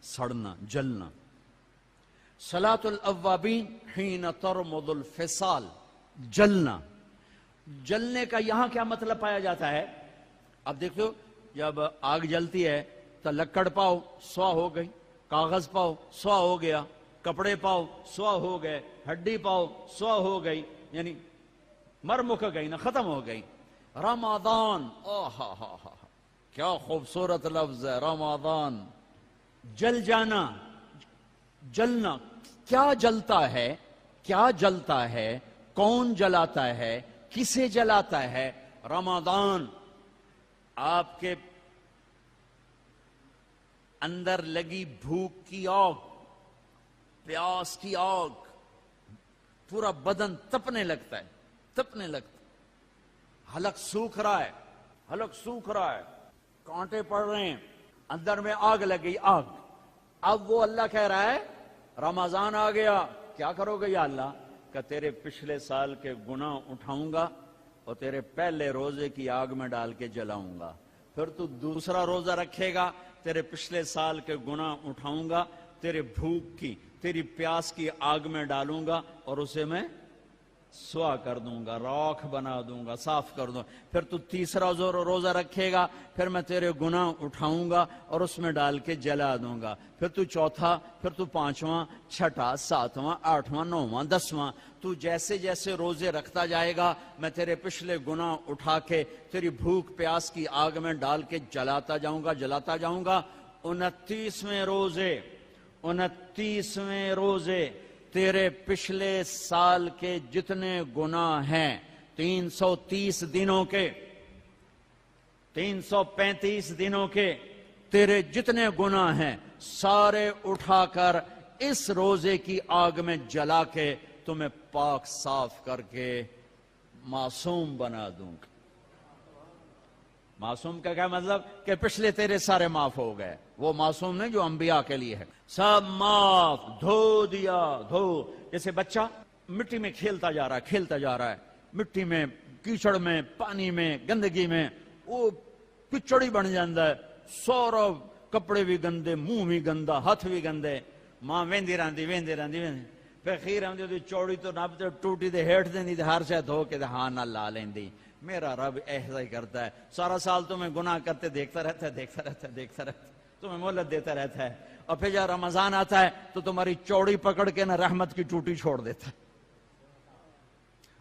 سڑنا، جلنا۔ صلاۃ الاوابین حین ترمد الفصال، جلنا۔ جلنے کا یہاں کیا مطلب پایا جاتا ہے؟ اب دیکھو، جب آگ جلتی ہے تو لکڑ پاؤ سوا ہو گئی، کاغذ پاؤ سوا ہو گیا، کپڑے پاؤ سوا ہو گئے، ہڈی پاؤ سوا ہو گئی، یعنی مر مک گئی نا، ختم ہو گئی۔ رمضان، کیا خوبصورت لفظ ہے رمضان، جل جانا، جلنا۔ کیا جلتا ہے؟ کیا جلتا ہے؟ کون جلاتا ہے؟ کسے جلاتا ہے؟ رمضان۔ آپ کے اندر لگی بھوک کی آگ، پیاس کی آگ، پورا بدن تپنے لگتا ہے، تپنے لگتا ہے، حلق سوکھ رہا ہے، حلق سوکھ رہا ہے، کانٹے پڑ رہے ہیں، اندر میں آگ لگی، آگ۔ اب وہ اللہ کہہ رہا ہے رمضان آ گیا، کیا کرو گے یا اللہ؟ کہ تیرے پچھلے سال کے گناہ اٹھاؤں گا اور تیرے پہلے روزے کی آگ میں ڈال کے جلاؤں گا، پھر تو دوسرا روزہ رکھے گا، تیرے پچھلے سال کے گناہ اٹھاؤں گا، تیرے بھوک کی، تیری پیاس کی آگ میں ڈالوں گا اور اسے میں سوا کر دوں گا، راکھ بنا دوں گا، صاف کر دوں گا۔ پھر تو تیسرا روزہ رکھے گا، پھر میں تیرے گناہ اٹھاؤں گا اور اس میں ڈال کے جلا دوں گا، پھر تو چوتھا، پھر تو پانچواں، چھٹا، ساتواں، آٹھواں، نوواں، دسواں، تو جیسے جیسے روزے رکھتا جائے گا میں تیرے پچھلے گناہ اٹھا کے تیری بھوک پیاس کی آگ میں ڈال کے جلاتا جاؤں گا، جلاتا جاؤں گا۔ 29ویں روزے، 29ویں روزے تیرے پچھلے سال کے جتنے گناہ ہیں، 330 دنوں کے، 335 دنوں کے تیرے جتنے گناہ ہیں سارے اٹھا کر اس روزے کی آگ میں جلا کے تمہیں پاک صاف کر کے معصوم بنا دوں گا۔ معصوم کا کیا مطلب؟ کہ پچھلے تیرے سارے معاف ہو گئے۔ وہ معصوم نہیں جو انبیاء کے لیے ہے، سب معاف، دھو دیا، دھو۔ جیسے بچہ مٹی میں کھیلتا جا رہا ہے، کھیلتا جا رہا ہے، مٹی میں، کیچڑ میں، پانی میں، گندگی میں، وہ کچڑی بن جاندہ ہے، سورا کپڑے بھی گندے، منہ بھی گندا، ہاتھ بھی گندے۔ ماں ویندی رہندی، ویندی رہندی، پھر خیر آندی چوڑی تو نب تے ٹوٹی دے ہیٹھ دیندی تے ہر شے دھو کے ہاں نہ لا لیندی۔ میرا رب ایسا ہی کرتا ہے، سارا سال تمہیں گناہ کرتے دیکھتا رہتا ہے، دیکھتا رہتا ہے، دیکھتا رہتا ہے، تمہیں مہلت دیتا رہتا ہے، اور پھر جب رمضان آتا ہے تو تمہاری چوڑی پکڑ کے نہ رحمت کی ٹوٹی چھوڑ دیتا ہے،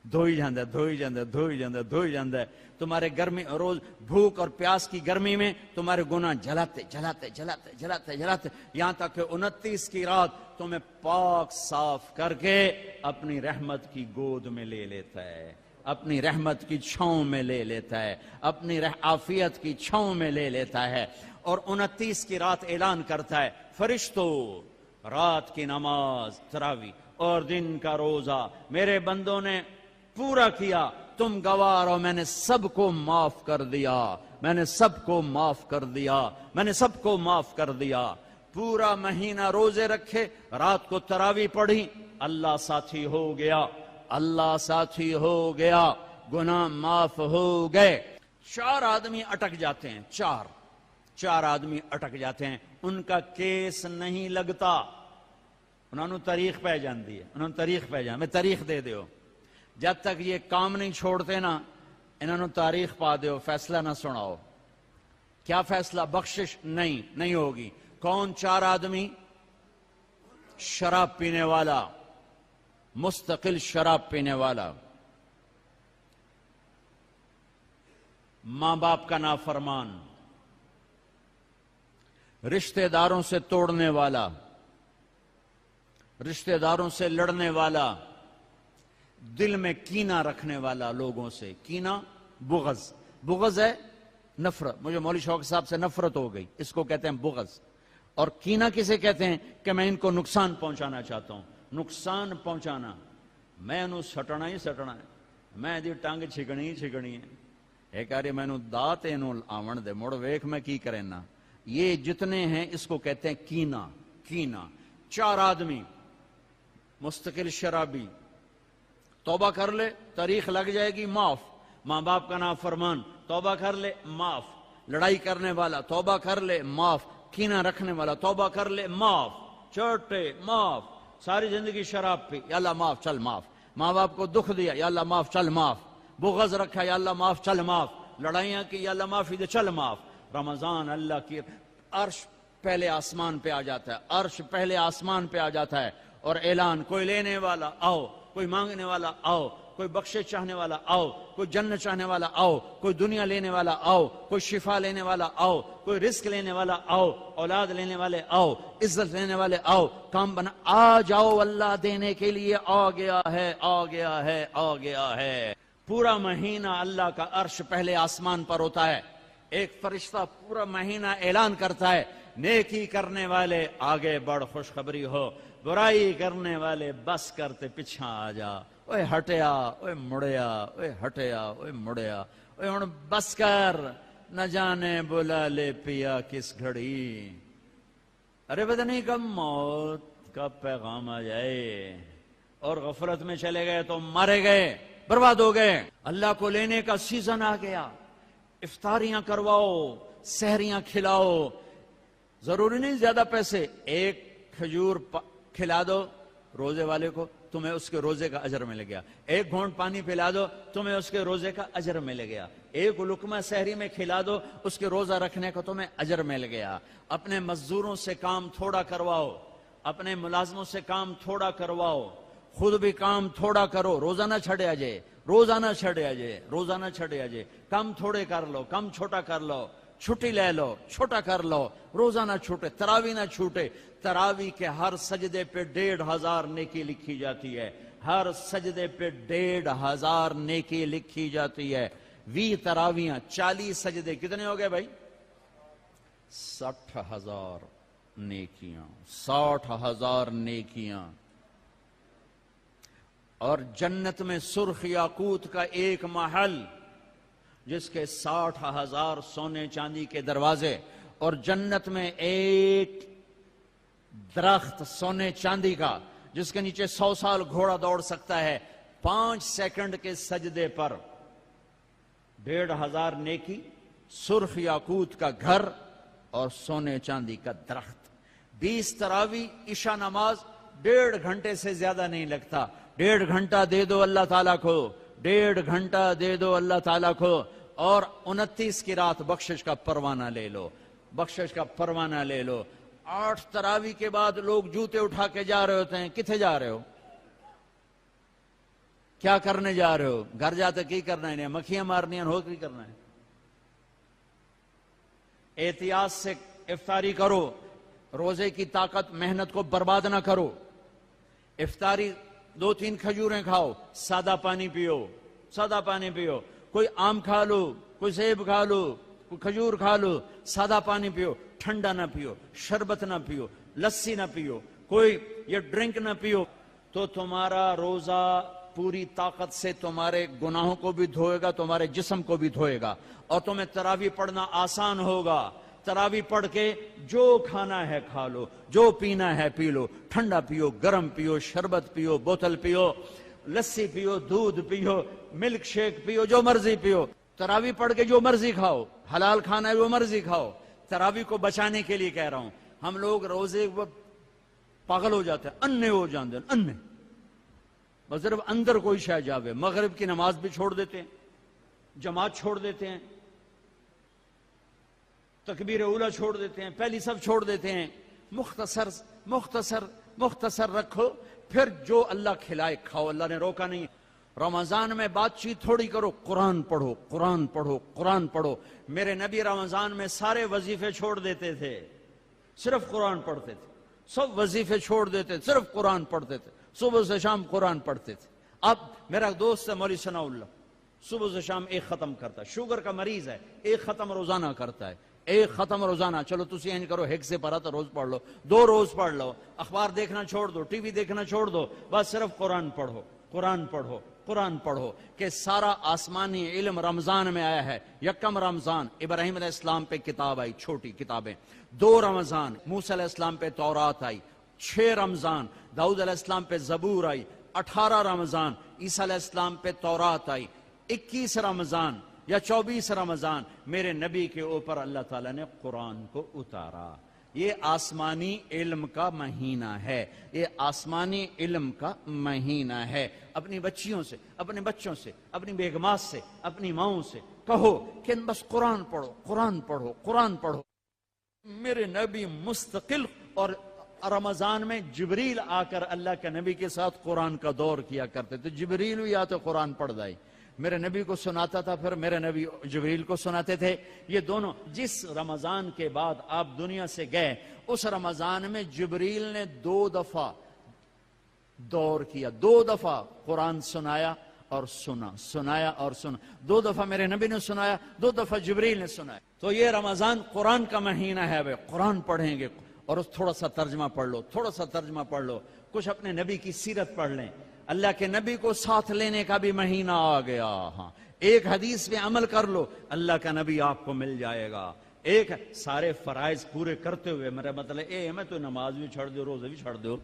دھوئی جاندہ ہے، دھوئی جاندہ ہے، دھوئی جاندہ ہے، دھوئی جاندہ ہے۔ تمہارے گرمی، روز بھوک اور پیاس کی گرمی میں تمہارے گناہ جلاتے جلاتے جلاتے جلاتے جلاتے یہاں تک کہ 29 کی رات تمہیں پاک صاف کر کے اپنی رحمت کی گود میں لے لیتا ہے، اپنی رحمت کی چھاؤں میں لے لیتا ہے، اپنی عافیت کی چھاؤں میں لے لیتا ہے۔ اور 29 کی رات اعلان کرتا ہے، فرشتو، رات کی نماز تراویح اور دن کا روزہ میرے بندوں نے پورا کیا، تم گوار ہو، میں نے سب کو معاف کر دیا، میں نے سب کو معاف کر دیا، میں نے سب کو معاف کر دیا۔ پورا مہینہ روزے رکھے، رات کو تراویح پڑھی، اللہ ساتھی ہو گیا، اللہ ساتھی ہو گیا، گناہ معاف ہو گئے۔ 4 آدمی اٹک جاتے ہیں، چار آدمی اٹک جاتے ہیں، ان کا کیس نہیں لگتا، انہوں نے تاریخ پہ جاندی ہے، انہوں نے تاریخ پہ جان، میں تاریخ دے دیو، جب تک یہ کام نہیں چھوڑتے نا انہوں نے تاریخ پا دیو، فیصلہ نہ سناؤ۔ کیا فیصلہ؟ بخشش نہیں ہوگی۔ کون 4 آدمی؟ شراب پینے والا، مستقل شراب پینے والا، ماں باپ کا نافرمان، رشتہ داروں سے توڑنے والا، رشتہ داروں سے لڑنے والا، دل میں کینہ رکھنے والا لوگوں سے۔ کینہ بغض ہے نفرت، مجھے مولوی شوق صاحب سے نفرت ہو گئی، اس کو کہتے ہیں بغض۔ اور کینہ کسے کہتے ہیں؟ کہ میں ان کو نقصان پہنچانا چاہتا ہوں، نقصان پہنچانا، میں انہوں سٹنا ہی سٹنا ہے، میں دی ٹانگ چھکڑی ہی چھکڑی ہے، ایک آرے میں انہوں دات انہوں آون دے مڑ ویک میں کی کرنا۔ یہ جتنے ہیں اس کو کہتے ہیں کینہ۔ 4 آدمی، مستقل شرابی، توبہ کر لے تاریخ لگ جائے گی، معاف۔ ماں باپ کا نافرمان، توبہ کر لے معاف۔ لڑائی کرنے والا، توبہ کر لے معاف۔ کینہ رکھنے والا توبہ کر لے معاف، چھوٹے معاف، ساری زندگی شراب پی یا اللہ معاف چل معاف، ماں باپ کو دکھ دیا یا اللہ معاف چل معاف، بغض رکھا یا اللہ معاف چل معاف، لڑائیاں کی یا اللہ معافی دے چل معاف۔ رمضان اللہ کی عرش پہلے آسمان پہ آ جاتا ہے، عرش پہلے آسمان پہ آ جاتا ہے اور اعلان، کوئی لینے والا آؤ، کوئی مانگنے والا آؤ، کوئی بخشش چاہنے والا آؤ، کوئی جنت چاہنے والا آؤ، کوئی دنیا لینے والا آؤ، کوئی شفا لینے والا آؤ، کوئی رزق لینے والا آؤ، اولاد لینے والے آؤ، عزت لینے والے آؤ، کام بنا آ جاؤ، اللہ دینے کے لیے آ گیا ہے، آ گیا ہے، آ گیا ہے۔ پورا مہینہ اللہ کا عرش پہلے آسمان پر ہوتا ہے، ایک فرشتہ پورا مہینہ اعلان کرتا ہے، نیکی کرنے والے آگے بڑھ خوشخبری ہو، برائی کرنے والے بس کرتے پیچھا آ جا، اوے ہٹیا، اوے مڑیا، اوے ہٹیا، اوے مڑیا، اوے ہن بس کر، نہ جانے بلا لے پیا کس گھڑی، ارے پتہ نہیں کب موت کا پیغام آ جائے، اور غفلت میں چلے گئے تو مارے گئے، برباد ہو گئے۔ اللہ کو لینے کا سیزن آ گیا، افطاریاں کرواؤ، سحریاں کھلاؤ، ضروری نہیں زیادہ پیسے، ایک کھجور کھلا دو روزے والے کو، تمہیں اس کے روزے کا اجر مل گیا، ایک گھونٹ پانی پلا دو، تمہیں اس کے روزے کا اجر مل گیا، ایک لقمہ سحری میں کھلا دو، اس کے روزہ رکھنے کو تمہیں اجر مل گیا۔ اپنے مزدوروں سے کام تھوڑا کرواؤ، اپنے ملازموں سے کام تھوڑا کرواؤ، خود بھی کام تھوڑا کرو، روزہ نہ چھڑے آجے، روزہ نہ چھڑے آجے، روزہ نہ چھڑے آجے، کام تھوڑے کر لو، کام چھوٹا کر لو، چھٹی لے لو، چھوٹا کر لو، روزہ نہ چھوٹے، تراوی نہ چھوٹے، تراوی کے ہر سجدے پہ 1500 نیکی لکھی جاتی ہے، ہر سجدے پہ 1500 نیکی لکھی جاتی ہے۔ 20 تراویاں، 40 سجدے، کتنے ہو گئے بھائی؟ 60,000 نیکیاں، 60,000 نیکیاں۔ اور جنت میں سرخ یاقوت کا ایک محل جس کے 60,000 سونے چاندی کے دروازے، اور جنت میں ایک درخت سونے چاندی کا جس کے نیچے 100 سال گھوڑا دوڑ سکتا ہے، 5 سیکنڈ کے سجدے پر 1500 نیکی، سرخ یاقوت کا گھر اور سونے چاندی کا درخت۔ 20 تراوی، عشاء نماز 1.5 گھنٹے سے زیادہ نہیں لگتا، 1.5 گھنٹہ دے دو اللہ تعالیٰ کو، 1.5 گھنٹہ دے دو اللہ تعالیٰ کو، اور 29 کی رات بخشش کا پروانہ لے لو، بخشش کا پروانہ لے لو۔ 8 تراوی کے بعد لوگ جوتے اٹھا کے جا رہے ہوتے ہیں، کتنے جا رہے ہو؟ کیا کرنے جا رہے ہو؟ گھر جاتے کی کرنا ہے؟ مکھیاں مارنی ہو کی کرنا ہے؟ احتیاط سے افطاری کرو، روزے کی طاقت محنت کو برباد نہ کرو۔ افطاری 2-3 کھجوریں کھاؤ، سادہ پانی پیو، سادہ پانی پیو، کوئی آم کھا لو، کوئی سیب کھا لو، کوئی کھجور کھا لو، سادہ پانی پیو، ٹھنڈا نہ پیو، شربت نہ پیو، لسی نہ پیو، کوئی یہ ڈرنک نہ پیو، تو تمہارا روزہ پوری طاقت سے تمہارے گناہوں کو بھی دھوئے گا، تمہارے جسم کو بھی دھوئے گا، اور تمہیں تراویح پڑھنا آسان ہوگا۔ تراویح پڑھ کے جو کھانا ہے کھا لو، جو پینا ہے پی لو، ٹھنڈا پیو، گرم پیو، شربت پیو، بوتل پیو، لسی پیو، دودھ پیو، ملک شیک پیو، جو مرضی پیو، تراویح پڑھ کے جو مرضی کھاؤ، حلال کھانا ہے وہ مرضی کھاؤ۔ تراویح کو بچانے کے لیے کہہ رہا ہوں، ہم لوگ روزے پاگل ہو جاتے ہیں، انے ہو جاندے ہیں، انے، بس صرف اندر کوئی شے جاوے، مغرب کی نماز بھی چھوڑ دیتے ہیں، جماعت چھوڑ دیتے ہیں، تکبیر اولیٰ چھوڑ دیتے ہیں، پہلی سب چھوڑ دیتے ہیں۔ مختصر مختصر مختصر رکھو، پھر جو اللہ کھلائے کھاؤ، اللہ نے روکا نہیں۔ رمضان میں بات چیت تھوڑی کرو، قرآن پڑھو، قرآن پڑھو، قرآن پڑھو۔ میرے نبی رمضان میں سارے وظیفے چھوڑ دیتے تھے، صرف قرآن پڑھتے تھے، سب وظیفے چھوڑ دیتے، صرف قرآن پڑھتے تھے، صبح سے شام قرآن پڑھتے تھے۔ اب میرا دوست ہے مولوی ثناء اللہ، صبح سے شام ایک ختم کرتا ہے، شوگر کا مریض ہے، ایک ختم روزانہ کرتا ہے، ایک ختم روزانہ۔ چلو تسی این کرو، ہیک سے پڑھا تو روز پڑھ لو، 2 روز پڑھ لو، اخبار دیکھنا چھوڑ دو، ٹی وی دیکھنا چھوڑ دو، بس صرف قرآن پڑھو، قرآن پڑھو، قرآن پڑھو، کہ سارا آسمانی علم رمضان میں آیا ہے۔ یکم رمضان ابراہیم علیہ السلام پہ کتاب آئی، چھوٹی کتابیں، 2 رمضان موسیٰ علیہ السلام پہ تورات آئی، 6 رمضان داؤد علیہ السلام پہ زبور آئی، 18 رمضان عیسیٰ علیہ السلام پہ تورات آئی، 21 رمضان یا 24 رمضان میرے نبی کے اوپر اللہ تعالیٰ نے قرآن کو اتارا۔ یہ آسمانی علم کا مہینہ ہے، یہ آسمانی علم کا مہینہ ہے۔ اپنی بچیوں سے، اپنے بچوں سے، اپنی بیگمات سے، اپنی ماؤں سے کہو کہ بس قرآن پڑھو، قرآن پڑھو، قرآن پڑھو۔ میرے نبی مستقل، اور رمضان میں جبریل آ کر اللہ کے نبی کے ساتھ قرآن کا دور کیا کرتے تھے۔ جبریل بھی آتے قرآن پڑھ دائی، میرے نبی کو سناتا تھا، پھر میرے نبی جبریل کو سناتے تھے۔ یہ دونوں، جس رمضان کے بعد آپ دنیا سے گئے اس رمضان میں جبریل نے 2 دفعہ دور کیا، 2 دفعہ قرآن سنایا اور سنایا اور سنا۔ 2 دفعہ میرے نبی نے سنایا، 2 دفعہ جبریل نے سنایا۔ تو یہ رمضان قرآن کا مہینہ ہے، بھائی قرآن پڑھیں گے، اور تھوڑا سا ترجمہ پڑھ لو، تھوڑا سا ترجمہ پڑھ لو، کچھ اپنے نبی کی سیرت پڑھ لیں۔ اللہ کے نبی کو ساتھ لینے کا بھی مہینہ آ گیا۔ ہاں، ایک حدیث پہ عمل کر لو، اللہ کا نبی آپ کو مل جائے گا۔ ایک سارے فرائض پورے کرتے ہوئے، میرا مطلب میں تو نماز بھی چھڑ دو، روزے بھی چھڑ دو،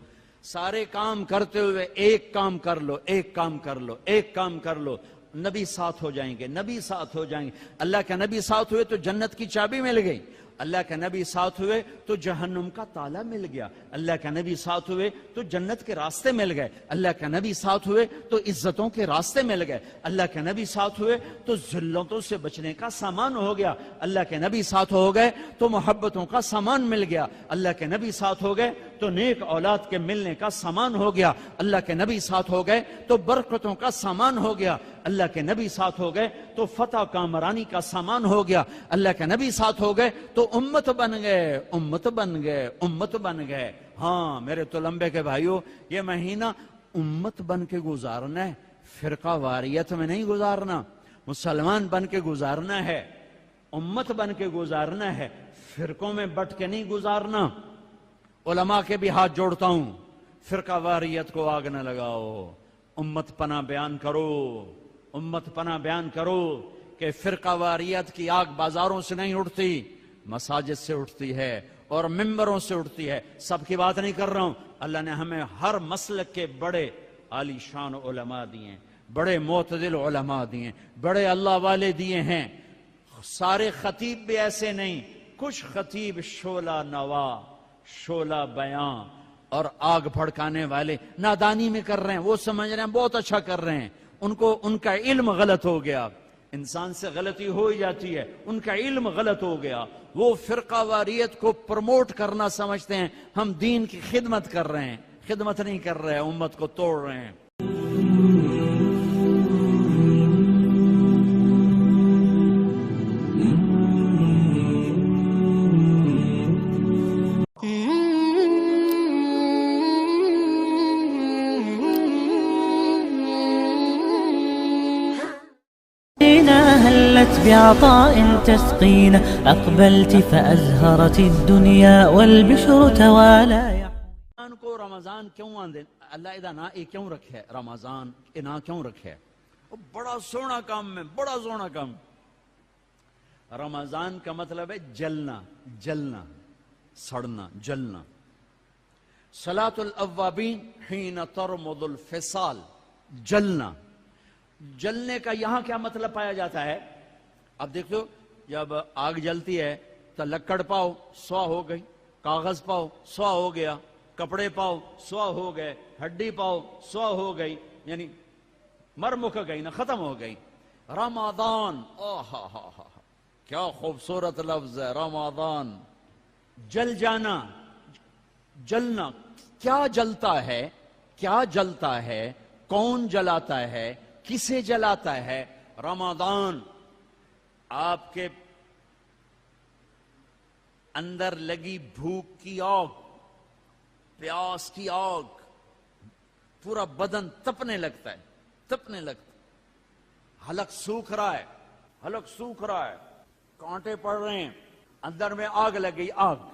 سارے کام کرتے ہوئے ایک کام کر لو، ایک کام کر لو، ایک کام کر لو، نبی ساتھ ہو جائیں گے، نبی ساتھ ہو جائیں گے۔ اللہ کے نبی ساتھ ہوئے تو جنت کی چابی مل گئی، اللہ کے نبی ساتھ ہوئے تو جہنم کا تالا مل گیا، اللہ کے نبی ساتھ ہوئے تو جنت کے راستے مل گئے، اللہ کے نبی ساتھ ہوئے تو عزتوں کے راستے مل گئے، اللہ کے نبی ساتھ ہوئے تو ذلتوں سے بچنے کا سامان ہو گیا، اللہ کے نبی ساتھ ہو گئے تو محبتوں کا سامان مل گیا، اللہ کے نبی ساتھ ہو گئے تو نیک اولاد کے ملنے کا سامان ہو گیا، اللہ کے نبی ساتھ ہو گئے تو برکتوں کا سامان ہو گیا، اللہ کے نبی ساتھ ہو گئے تو فتح کامرانی کا سامان ہو گیا، اللہ کے نبی ساتھ ہو گئے تو امت بن گئے، امت بن گئے، امت بن گئے۔ ہاں میرے تولمبے کے بھائیوں، یہ مہینہ امت بن کے گزارنا ہے، فرقہ واریت میں نہیں گزارنا، مسلمان بن کے گزارنا ہے، امت بن کے گزارنا ہے، فرقوں میں بٹ کے نہیں گزارنا۔ علماء کے بھی ہاتھ جوڑتا ہوں، فرقہ واریت کو آگ نہ لگاؤ، امت پناہ بیان کرو، امت پناہ بیان کرو کہ فرقہ واریت کی آگ بازاروں سے نہیں اٹھتی، مساجد سے اٹھتی ہے اور ممبروں سے اٹھتی ہے۔ سب کی بات نہیں کر رہا ہوں، اللہ نے ہمیں ہر مسلک کے بڑے عالی شان علماء دیے، بڑے معتدل علماء دیے، بڑے اللہ والے دیے ہیں۔ سارے خطیب بھی ایسے نہیں، کچھ خطیب شعلہ نوا، شعلہ بیاں اور آگ بھڑکانے والے نادانی میں کر رہے ہیں، وہ سمجھ رہے ہیں بہت اچھا کر رہے ہیں، ان کا علم غلط ہو گیا۔ انسان سے غلطی ہو ہی جاتی ہے، ان کا علم غلط ہو گیا، وہ فرقہ واریت کو پروموٹ کرنا سمجھتے ہیں، ہم دین کی خدمت کر رہے ہیں، خدمت نہیں کر رہے ہیں، امت کو توڑ رہے ہیں۔ هلت بعطاء تسقينا أقبلت فأزهرت الدنيا والبشر توالى۔ رمضان کو رمضان کیوں آندے اللہ ادا نا یہ کیوں رکھے، رمضان یہ نا کیوں رکھے؟ بڑا سونا کام ہے، بڑا سونا کام۔ رمضان کا مطلب ہے جلنا، جلنا، سڑنا، جلنا۔ صلاۃ الاوابین حین ترمض الفصال، جلنا۔ جلنے کا یہاں کیا مطلب پایا جاتا ہے؟ اب دیکھو، جب آگ جلتی ہے تو لکڑ پاؤ، سوا ہو گئی، کاغذ پاؤ، سوا ہو گیا، کپڑے پاؤ، سوا ہو گئے، ہڈی پاؤ، سوا ہو گئی، یعنی مر مک گئی نا، ختم ہو گئی۔ رمضان، کیا خوبصورت لفظ ہے رمضان، جل جانا، جلنا۔ کیا جلتا ہے؟ کیا جلتا ہے؟ کون جلاتا ہے؟ کسے جلاتا ہے؟ رمضان آپ کے اندر لگی بھوک کی آگ، پیاس کی آگ، پورا بدن تپنے لگتا ہے، تپنے لگتا ہے، حلق سوکھ رہا ہے، حلق سوکھ رہا ہے، کانٹے پڑ رہے ہیں، اندر میں آگ لگ گئی، آگ۔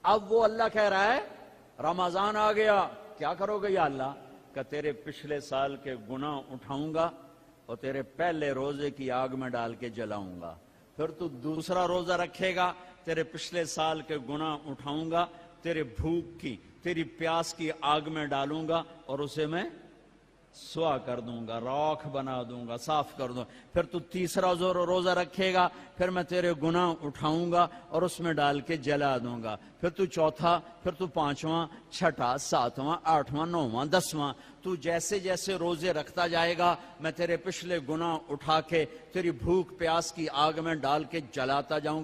اب وہ اللہ کہہ رہا ہے رمضان آ گیا، کیا کرو گے یا اللہ؟ کہ تیرے پچھلے سال کے گناہ اٹھاؤں گا اور تیرے پہلے روزے کی آگ میں ڈال کے جلاؤں گا، پھر تو دوسرا روزہ رکھے گا، تیرے پچھلے سال کے گناہ اٹھاؤں گا، تیرے بھوک کی، تیری پیاس کی آگ میں ڈالوں گا اور اسے میں سوا کر دوں گا، راکھ بنا دوں گا، صاف کر دوں. پھر تو تیسرا روزہ رکھے گا، پھر میں تیرے گناہ اٹھاؤں گا اور اس میں ڈال کے جلا دوں گا. پھر تو چوتھا، پھر تو پانچواں، چھٹا، ساتواں، آٹھواں، نواں، دسواں. تو جیسے جیسے روزے رکھتا جائے گا میں تیرے پچھلے گناہ اٹھا کے تیری بھوک پیاس کی آگ میں ڈال کے جلاتا جاؤں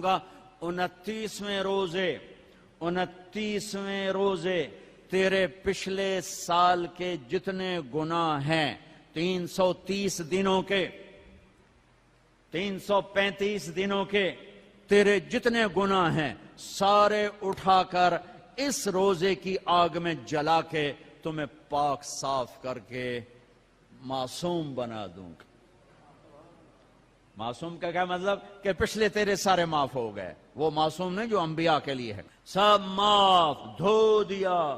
گا. 29ویں روزے تیرے پچھلے سال کے جتنے گناہ ہیں 330 دنوں کے، 335 دنوں کے تیرے جتنے گناہ ہیں سارے اٹھا کر اس روزے کی آگ میں جلا کے تمہیں پاک صاف کر کے معصوم بنا دوں گا. معصوم کا کیا مطلب؟ کہ پچھلے تیرے سارے معاف ہو گئے. وہ معصوم نہیں جو انبیاء کے لیے ہے، سب معاف، دھو دیا.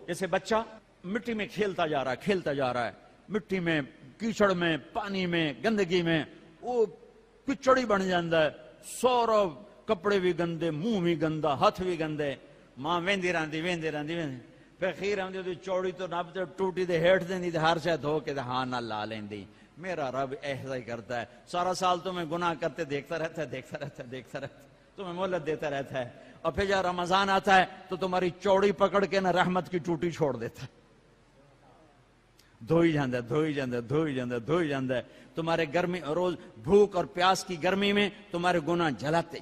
جیسے بچہ مٹی میں کھیلتا جا رہا ہے، مٹی میں، کیچڑ میں، پانی میں، گندگی میں وہ کچڑی بن جاتا ہے. سارا کپڑے بھی گندے، منہ بھی گندا، ہاتھ بھی گندے. ماں ویندی رہندی پھر خیر آندی چوڑی تو نب ٹوٹی دے ہیٹھ دیندی تے ہر شے دھو کے ہاں نہ لا لیندی. میرا رب ایسا ہی کرتا ہے. سارا سال تمہیں گناہ کرتے دیکھتا رہتا ہے، تمہیں مہلت دیتا رہتا ہے. اور پھر جب رمضان آتا ہے تو تمہاری چوڑی پکڑ کے نہ رحمت کی ٹوٹی چھوڑ دیتا ہے. دھوئی جاندہ ہے. تمہارے گرمی روز بھوک اور پیاس کی گرمی میں تمہارے گناہ جلاتے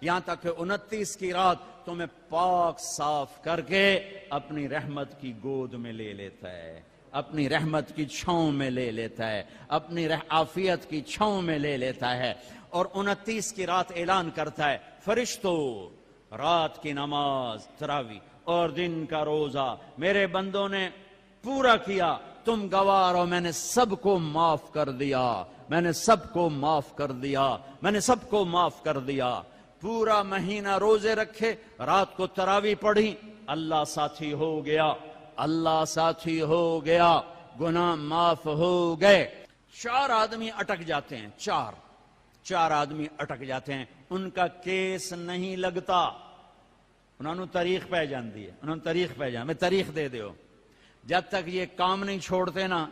یہاں تک کہ 29 کی رات تمہیں پاک صاف کر کے اپنی رحمت کی گود میں لے لیتا ہے، اپنی رحمت کی چھاؤں میں لے لیتا ہے، اپنی عافیت کی چھاؤں میں لے لیتا ہے. اور 29 کی رات اعلان کرتا ہے، فرشتو رات کی نماز تراوی اور دن کا روزہ میرے بندوں نے پورا کیا، تم گواہ رہو، میں نے سب کو معاف کر دیا. پورا مہینہ روزے رکھے، رات کو تراوی پڑھی، اللہ ساتھی ہو گیا، گناہ معاف ہو گئے. 4 آدمی اٹک جاتے ہیں، چار آدمی اٹک جاتے ہیں، ان کا کیس نہیں لگتا. انہوں نے تاریخ پہ جاندی ہے، میں تاریخ دے دیو. جب تک یہ کام نہیں چھوڑتے نا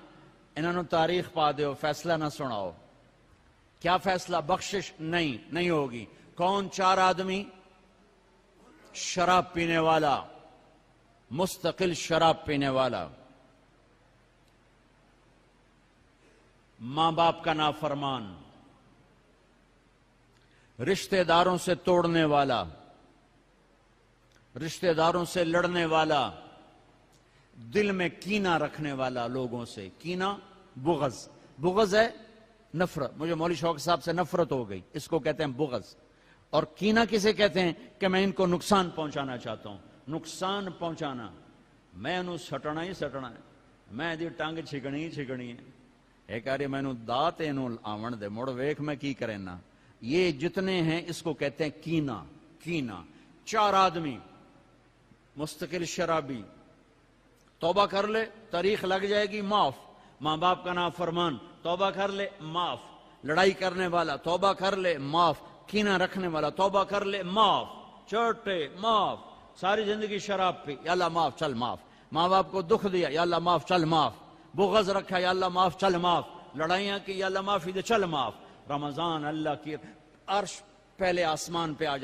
انہوں نے تاریخ پا دیو، فیصلہ نہ سناؤ. کیا فیصلہ؟ بخشش نہیں ہوگی. کون 4 آدمی؟ شراب پینے والا، مستقل شراب پینے والا، ماں باپ کا نافرمان، رشتہ داروں سے توڑنے والا، رشتہ داروں سے لڑنے والا، دل میں کینہ رکھنے والا لوگوں سے. کینہ بغض ہے نفرت. مجھے مولوی شوق صاحب سے نفرت ہو گئی، اس کو کہتے ہیں بغض. اور کینہ کسے کہتے ہیں؟ کہ میں ان کو نقصان پہنچانا چاہتا ہوں. نقصان پہنچانا، میں انہوں سٹنا ہی سٹنا ہے، میں دی ٹانگ چھکڑی ہے. ایک آری میں انہوں دات انہوں آون دے مڑ ویک میں کی کرنا. یہ جتنے ہیں اس کو کہتے ہیں کینہ. 4 آدمی مستقل شرابی، توبہ کر لے تاریخ لگ جائے گی، معاف. ماں باپ کا نافرمان، توبہ کر لے معاف. لڑائی کرنے والا، توبہ کر لے معاف. کینہ رکھنے والا، توبہ کر لے معاف. چھوٹے معاف. ساری زندگی شراب پی، یا اللہ معاف، چل معاف. ماں باپ کو دکھ دیا، یا اللہ معاف، چل معاف. بغض رکھا، یا اللہ معاف، چل معاف. لڑائیاں کی، یا اللہ معافی دے، چل معاف. رمضان اللہ کی عرش پہلے آسمان پہ آ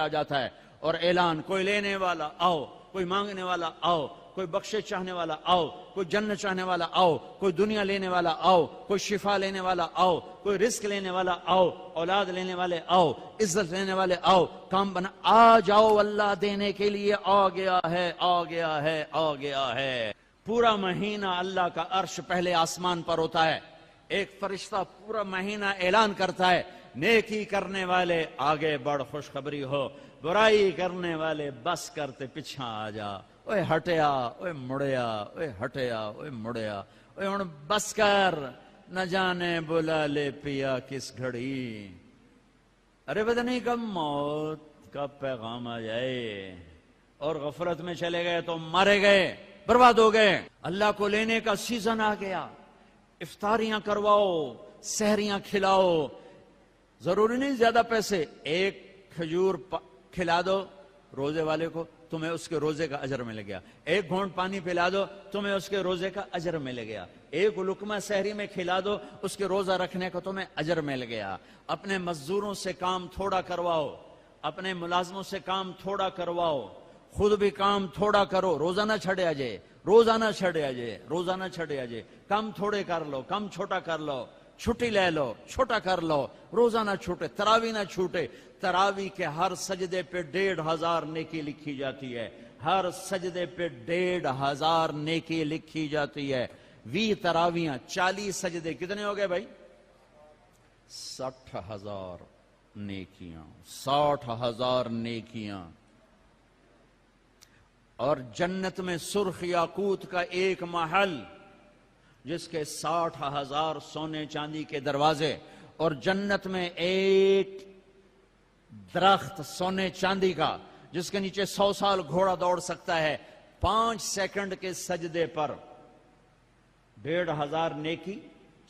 جاتا ہے اور اعلان، کوئی لینے والا آؤ، کوئی مانگنے والا آؤ، کوئی بخشش چاہنے والا آؤ، کوئی جنت چاہنے والا آؤ، کوئی دنیا لینے والا آؤ، کوئی شفا لینے والا آؤ، کوئی رزق لینے والا آؤ، اولاد لینے والے آؤ، عزت لینے والے آؤ، کام بنا آ جاؤ، اللہ دینے کے لیے آ گیا ہے. پورا مہینہ اللہ کا عرش پہلے آسمان پر ہوتا ہے. ایک فرشتہ پورا مہینہ اعلان کرتا ہے، نیکی کرنے والے آگے بڑھ، خوشخبری ہو. برائی کرنے والے بس کرتے پیچھا آ جا. اوے ہٹیا، اوے مڑیا، اوے ہٹیا، اوے مڑیا. اوے ہن بس کر، نہ جانے بلا لے پیا کس گھڑی. ارے پتہ نہیں کب موت کا پیغام آ جائے اور غفلت میں چلے گئے تو مارے گئے، برباد ہو گئے. اللہ کو لینے کا سیزن آ گیا. افطاریاں کرواؤ، سحریاں کھلاؤ. ضروری نہیں زیادہ پیسے، ایک کھجور کھلا دو، روزے والے کو تمہیں اس کے روزے کا اجر مل گیا، ایک گھونٹ پانی پلا دو تمہیں اس کے روزے کا اجر مل گیا، ایک لقمہ سحری میں کھلا دو اس کے روزہ رکھنے کو تمہیں اجر مل گیا۔ اپنے مزدوروں سے کام تھوڑا کرواؤ، اپنے ملازموں سے کام تھوڑا کرواؤ، خود بھی کام تھوڑا کرو، روزہ نہ چھڑے آجے، روزہ نہ چھڑے آجے، روزہ نہ چھڑے آجے، کم تھوڑے کر لو، کم چھوٹا کر لو، چھٹی لے لو، چھوٹا کر لو، روزہ نہ چھوٹے، تراوی نہ چھوٹے۔ تراوی کے ہر سجدے پہ 1500 نیکی لکھی جاتی ہے، ہر سجدے پہ 1500 نیکی لکھی جاتی ہے۔ 20 تراویاں 40 سجدے کتنے ہو گئے بھائی؟ 60,000 نیکیاں، 60,000 نیکیاں۔ اور جنت میں سرخ یاقوت کا ایک محل جس کے 60,000 سونے چاندی کے دروازے، اور جنت میں ایک درخت سونے چاندی کا جس کے نیچے 100 سال گھوڑا دوڑ سکتا ہے، 5 سیکنڈ کے سجدے پر 1500 نیکی،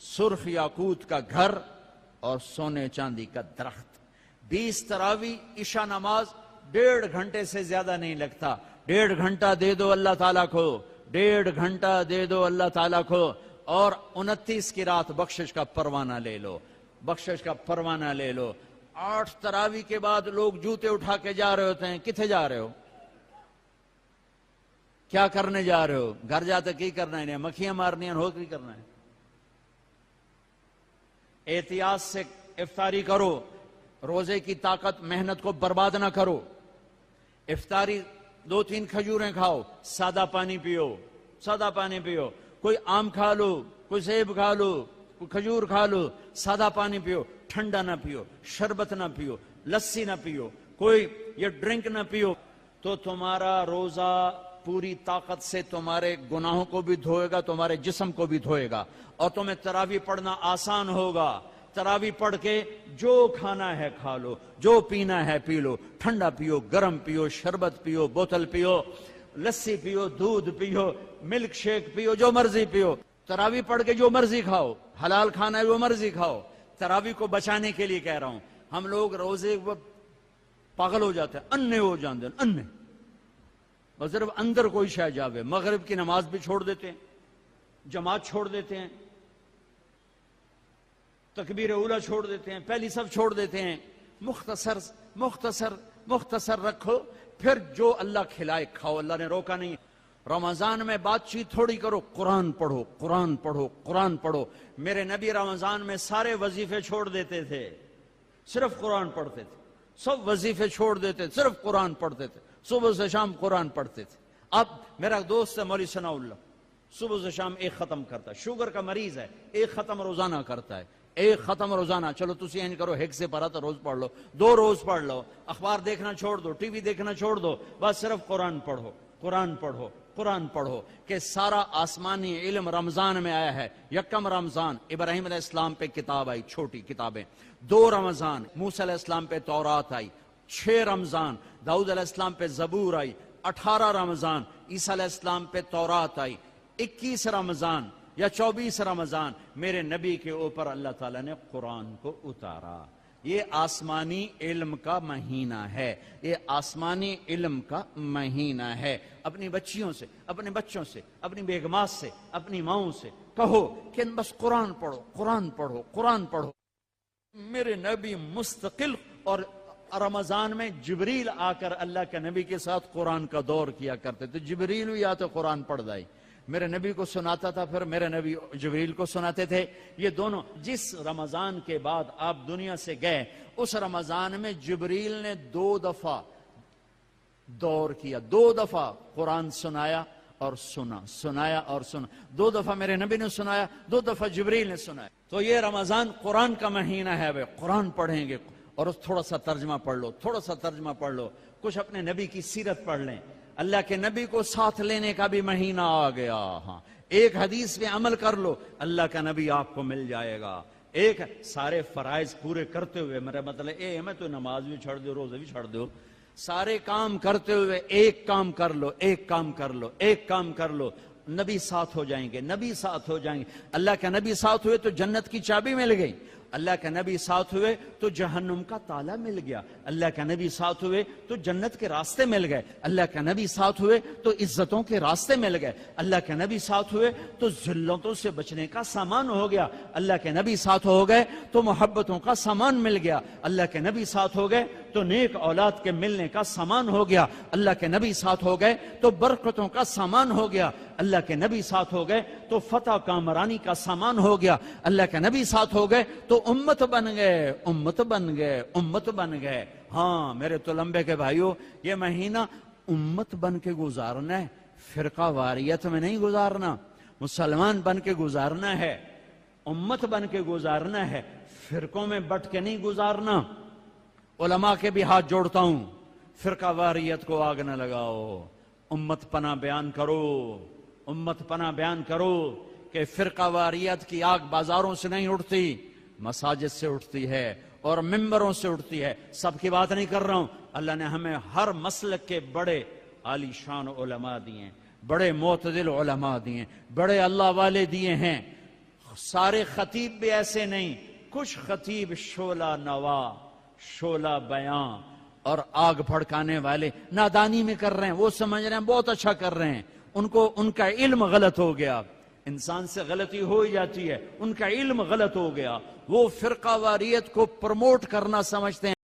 سرخ یاقوت کا گھر اور سونے چاندی کا درخت۔ 20 تراوی عشاء نماز 1.5 گھنٹے سے زیادہ نہیں لگتا، 1.5 گھنٹہ دے دو اللہ تعالیٰ کو، 1.5 گھنٹہ دے دو اللہ تعالیٰ کو، اور 29 کی رات بخشش کا پروانہ لے لو، بخشش کا پروانہ لے لو۔ 8 تراوی کے بعد لوگ جوتے اٹھا کے جا رہے ہوتے ہیں، کتنے جا رہے ہو؟ کیا کرنے جا رہے ہو؟ گھر جاتے کی کرنا ہے؟ مکھیاں مارنی ہیں، ہو کی کرنا ہے؟ احتیاط سے افطاری کرو، روزے کی طاقت محنت کو برباد نہ کرو۔ افطاری 2-3 کھجوریں کھاؤ، سادہ پانی پیو، سادہ پانی پیو، کوئی آم کھا لو، کوئی سیب کھا لو، کوئی کھجور کھا لو، سادہ پانی پیو، ٹھنڈا نہ پیو، شربت نہ پیو، لسی نہ پیو، کوئی یہ ڈرنک نہ پیو، تو تمہارا روزہ پوری طاقت سے تمہارے گناہوں کو بھی دھوئے گا، تمہارے جسم کو بھی دھوئے گا، اور تمہیں تراویح پڑھنا آسان ہوگا۔ تراویح پڑھ کے جو کھانا ہے کھا لو، جو پینا ہے پی لو، ٹھنڈا پیو، گرم پیو، شربت پیو، بوتل پیو، لسی پیو، دودھ پیو، ملک شیک پیو، جو مرضی پیو۔ تراویح پڑھ کے جو مرضی کھاؤ، حلال کھانا ہے وہ مرضی کھاؤ۔ تراویح کو بچانے کے لیے کہہ رہا ہوں، ہم لوگ روزے پاگل ہو جاتے ہیں، انے ہو جاندے ہیں، انے بس صرف اندر کوئی شے جاوے، مغرب کی نماز بھی چھوڑ دیتے ہیں، جماعت چھوڑ دیتے ہیں، تکبیر اولیٰ چھوڑ دیتے ہیں، پہلی صف چھوڑ دیتے ہیں۔ مختصر مختصر مختصر رکھو، پھر جو اللہ کھلائے کھاؤ، اللہ نے روکا نہیں۔ رمضان میں بات چیت تھوڑی کرو، قرآن پڑھو، قرآن پڑھو، قرآن پڑھو۔ میرے نبی رمضان میں سارے وظیفے چھوڑ دیتے تھے، صرف قرآن پڑھتے تھے، سب وظیفے چھوڑ دیتے، صرف قرآن پڑھتے تھے، صبح سے شام قرآن پڑھتے تھے۔ اب میرا دوست ہے مولوی ثناء اللہ، صبح سے شام ایک ختم کرتا ہے، شوگر کا مریض ہے، ایک ختم روزانہ کرتا ہے، ایک ختم روزانہ۔ چلو تسی این کرو، ایک سے پڑھا تو روز پڑھ لو، 2 روز پڑھ لو، اخبار دیکھنا چھوڑ دو، ٹی وی دیکھنا چھوڑ دو، بس صرف قرآن پڑھو، قرآن پڑھو، قرآن پڑھو۔ کہ سارا آسمانی علم رمضان میں آیا ہے۔ یکم رمضان ابراہیم علیہ السلام پہ کتاب آئی، چھوٹی کتابیں۔ 2 رمضان موسیٰ علیہ السلام پہ تورات آئی۔ 6 رمضان داؤد علیہ السلام پہ زبور آئی۔ 18 رمضان عیسیٰ علیہ السلام پہ تورات آئی۔ 21 رمضان یا 24 رمضان میرے نبی کے اوپر اللہ تعالیٰ نے قرآن کو اتارا۔ یہ آسمانی علم کا مہینہ ہے، یہ آسمانی علم کا مہینہ ہے۔ اپنی بچیوں سے، اپنے بچوں سے، اپنی بیگمات سے، اپنی ماؤں سے کہو کہ بس قرآن پڑھو، قرآن پڑھو، قرآن پڑھو۔ میرے نبی مستقل، اور رمضان میں جبریل آ کر اللہ کے نبی کے ساتھ قرآن کا دور کیا کرتے تھے۔ جبریل بھی آتے قرآن پڑھ دائی، میرے نبی کو سناتا تھا، پھر میرے نبی جبریل کو سناتے تھے۔ یہ دونوں، جس رمضان کے بعد آپ دنیا سے گئے، اس رمضان میں جبریل نے 2 دفعہ دور کیا، 2 دفعہ قرآن سنایا اور سنا، سنایا اور سنا۔ 2 دفعہ میرے نبی نے سنایا، 2 دفعہ جبریل نے سنایا۔ تو یہ رمضان قرآن کا مہینہ ہے، وہ قرآن پڑھیں گے، اور تھوڑا سا ترجمہ پڑھ لو، تھوڑا سا ترجمہ پڑھ لو، کچھ اپنے نبی کی سیرت پڑھ لیں۔ اللہ کے نبی کو ساتھ لینے کا بھی مہینہ آ گیا۔ ہاں، ایک حدیث پہ عمل کر لو، اللہ کا نبی آپ کو مل جائے گا۔ ایک سارے فرائض پورے کرتے ہوئے، میرا مطلب میں تو نماز بھی چھڑ دو، روزے بھی چھڑ دو، سارے کام کرتے ہوئے ایک کام کر لو، ایک کام کر لو، ایک کام کر لو، نبی ساتھ ہو جائیں گے، نبی ساتھ ہو جائیں گے۔ اللہ کے نبی ساتھ ہوئے تو جنت کی چابی مل گئی۔ اللہ کے نبی ساتھ ہوئے تو جہنم کا تالا مل گیا، اللہ کے نبی ساتھ ہوئے تو جنت کے راستے مل گئے، اللہ کے نبی ساتھ ہوئے تو عزتوں کے راستے مل گئے، اللہ کے نبی ساتھ ہوئے تو ذلتوں سے بچنے کا سامان ہو گیا، اللہ کے نبی ساتھ ہو گئے تو محبتوں کا سامان مل گیا، اللہ کے نبی ساتھ ہو گئے تو نیک اولاد کے ملنے کا سامان ہو گیا، اللہ کے نبی ساتھ ہو گئے تو برکتوں کا سامان ہو گیا، اللہ کے نبی ساتھ ہو گئے تو فتح کامرانی کا سامان ہو گیا، اللہ کے نبی ساتھ ہو گئے تو امت بن گئے، امت بن گئے، امت بن گئے۔ ہاں میرے تلمبے کے بھائیوں، یہ مہینہ امت بن کے گزارنا ہے، فرقہ واریت میں نہیں گزارنا، مسلمان بن کے گزارنا ہے، امت بن کے گزارنا ہے، فرقوں میں بٹ کے نہیں گزارنا۔ علماء کے بھی ہاتھ جوڑتا ہوں، فرقہ واریت کو آگ نہ لگاؤ، امت پناہ بیان کرو، امت پناہ بیان کرو کہ فرقہ واریت کی آگ بازاروں سے نہیں اٹھتی، مساجد سے اٹھتی ہے اور ممبروں سے اٹھتی ہے۔ سب کی بات نہیں کر رہا ہوں، اللہ نے ہمیں ہر مسلک کے بڑے عالی شان علماء دیے ہیں، بڑے معتدل علماء دیے ہیں، بڑے اللہ والے دیے ہیں۔ سارے خطیب بھی ایسے نہیں، کچھ خطیب شعلہ نوا، شعلہ بیاں اور آگ بھڑکانے والے نادانی میں کر رہے ہیں، وہ سمجھ رہے ہیں بہت اچھا کر رہے ہیں، ان کا علم غلط ہو گیا، انسان سے غلطی ہو ہی جاتی ہے، ان کا علم غلط ہو گیا، وہ فرقہ واریت کو پروموٹ کرنا سمجھتے ہیں۔